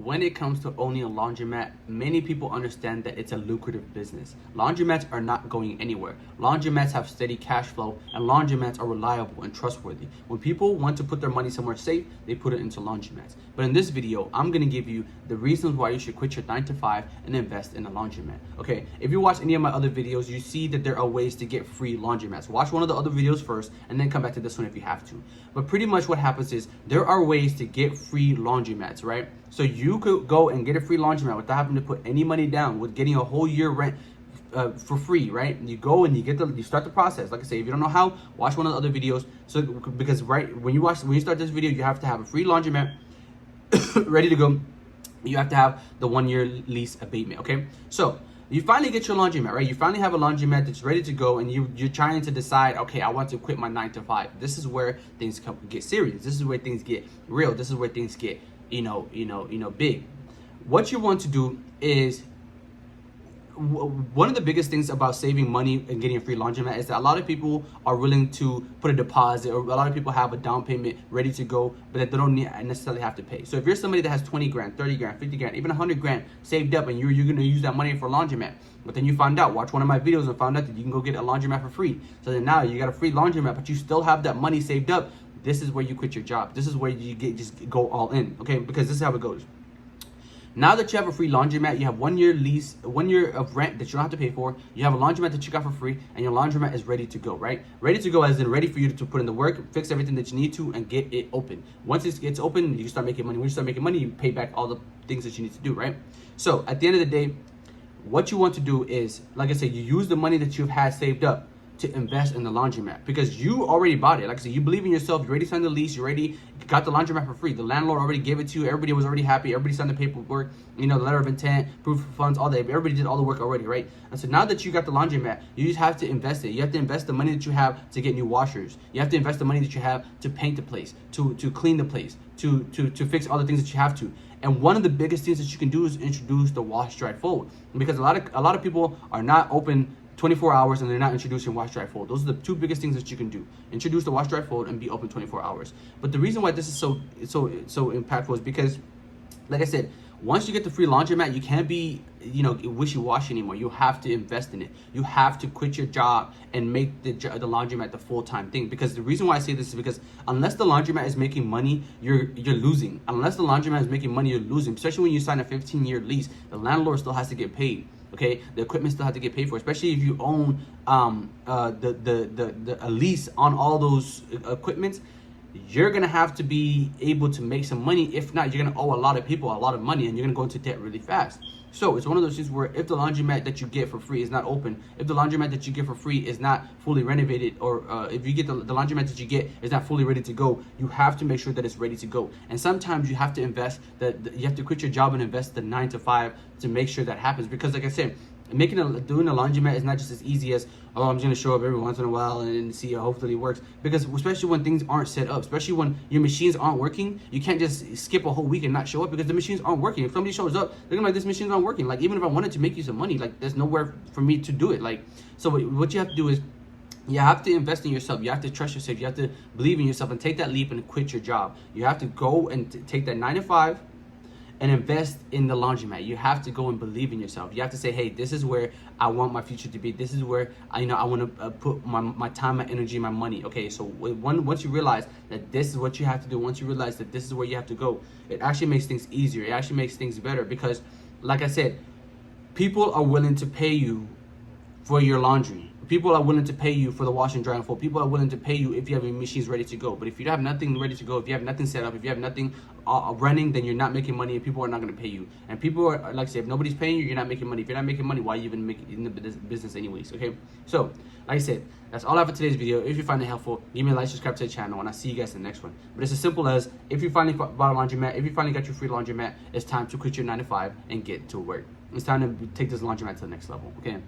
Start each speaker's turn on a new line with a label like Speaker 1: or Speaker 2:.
Speaker 1: when it comes to owning a laundromat, many people understand that it's a lucrative business. Laundromats are not going anywhere. Laundromats have steady cash flow, and laundromats are reliable and trustworthy. When people want to put their money somewhere safe, they put it into laundromats. But in this video, I'm gonna give you the reasons why you should quit your 9-to-5 and invest in a laundromat. Okay, if you watch any of my other videos, you see that there are ways to get free laundromats. Watch one of the other videos first, and then come back to this one if you have to. But pretty much what happens is there are ways to get free laundromats, right? So you could go and get a free laundromat without having to put any money down, with getting a whole year rent for free, right? You go and you start the process. Like I say, if you don't know how, watch one of the other videos. So because when you start this video, you have to have a free laundromat ready to go. You have to have the 1-year lease abatement. Okay, so you finally get your laundromat, right? You finally have a laundromat that's ready to go, and you're trying to decide, okay, I want to quit my 9-to-5. This is where things get serious. This is where things get real. This is where things get big. What you want to do is, one of the biggest things about saving money and getting a free laundromat is that a lot of people are willing to put a deposit, or a lot of people have a down payment ready to go, but that they don't necessarily have to pay. So if you're somebody that has 20 grand, 30 grand, 50 grand, even 100 grand saved up, and you're going to use that money for a laundromat, but then you find out, watch one of my videos and found out that you can go get a laundromat for free. So then now you got a free laundromat, but you still have that money saved up. This is where you quit your job. This is where you just go all in, okay? Because this is how it goes. Now that you have a free laundromat, you have 1 year lease, 1 year of rent that you don't have to pay for. You have a laundromat that you got for free, and your laundromat is ready to go, right? Ready to go as in ready for you to put in the work, fix everything that you need to, and get it open. Once it gets open, you start making money. When you start making money, you pay back all the things that you need to do, right? So at the end of the day, what you want to do is, like I said, you use the money that you've had saved up to invest in the laundromat, because you already bought it. Like I said, you believe in yourself. You already signed the lease. You already got the laundromat for free. The landlord already gave it to you. Everybody was already happy. Everybody signed the paperwork, the letter of intent, proof of funds, all that. Everybody did all the work already, right? And so now that you got the laundromat, you just have to invest it. You have to invest the money that you have to get new washers. You have to invest the money that you have to paint the place, to clean the place, to fix all the things that you have to. And one of the biggest things that you can do is introduce the wash, dry, fold, because a lot of people are not open 24 hours and they're not introducing wash, dry, fold. Those are the two biggest things that you can do. Introduce the wash, dry, fold, and be open 24 hours. But the reason why this is so impactful is because, like I said, once you get the free laundromat, you can't be wishy-washy anymore. You have to invest in it. You have to quit your job and make the laundromat the full-time thing. Because the reason why I say this is because unless the laundromat is making money, you're losing. Unless the laundromat is making money, you're losing. Especially when you sign a 15-year lease, the landlord still has to get paid. Okay, the equipment still has to get paid for, especially if you own a lease on all those equipments. You're gonna have to be able to make some money. If not, you're gonna owe a lot of people a lot of money, and you're gonna go into debt really fast. So it's one of those things where if the laundromat that you get for free is not open, if the laundromat that you get for free is not fully renovated, or if you get the laundromat that you get is not fully ready to go, you have to make sure that it's ready to go. And sometimes you have to invest, you have to quit your job and invest the 9-to-5 to make sure that happens. Because like I said, doing a laundromat is not just as easy as, oh, I'm just gonna show up every once in a while and see, hopefully it works. Because especially when things aren't set up, especially when your machines aren't working, you can't just skip a whole week and not show up because the machines aren't working. If somebody shows up, they're gonna be like, this machine's not working. Like, even if I wanted to make you some money, like, there's nowhere for me to do it. Like, so what you have to do is, you have to invest in yourself. You have to trust yourself. You have to believe in yourself and take that leap and quit your job. You have to go and take that 9-to-5 and invest in the laundromat. You have to go and believe in yourself. You have to say, hey, this is where I want my future to be. This is where I want to put my time, my energy, my money. Okay, so once you realize that this is what you have to do, once you realize that this is where you have to go, it actually makes things easier. It actually makes things better, because, like I said, people are willing to pay you for your laundry. People are willing to pay you for the wash and dry and fold. People are willing to pay you if you have your machines ready to go. But if you have nothing ready to go, if you have nothing set up, if you have nothing running, then you're not making money, and people are not going to pay you. And people are, like I said, if nobody's paying you, you're not making money. If you're not making money, why are you even making in the business anyways? Okay, so like I said, that's all I have for today's video. If you find it helpful, give me a like, subscribe to the channel, and I'll see you guys in the next one. But it's as simple as, if you finally bought a laundromat, if you finally got your free laundromat, it's time to quit your 9-to-5 and get to work. It's time to take this laundromat to the next level. Okay.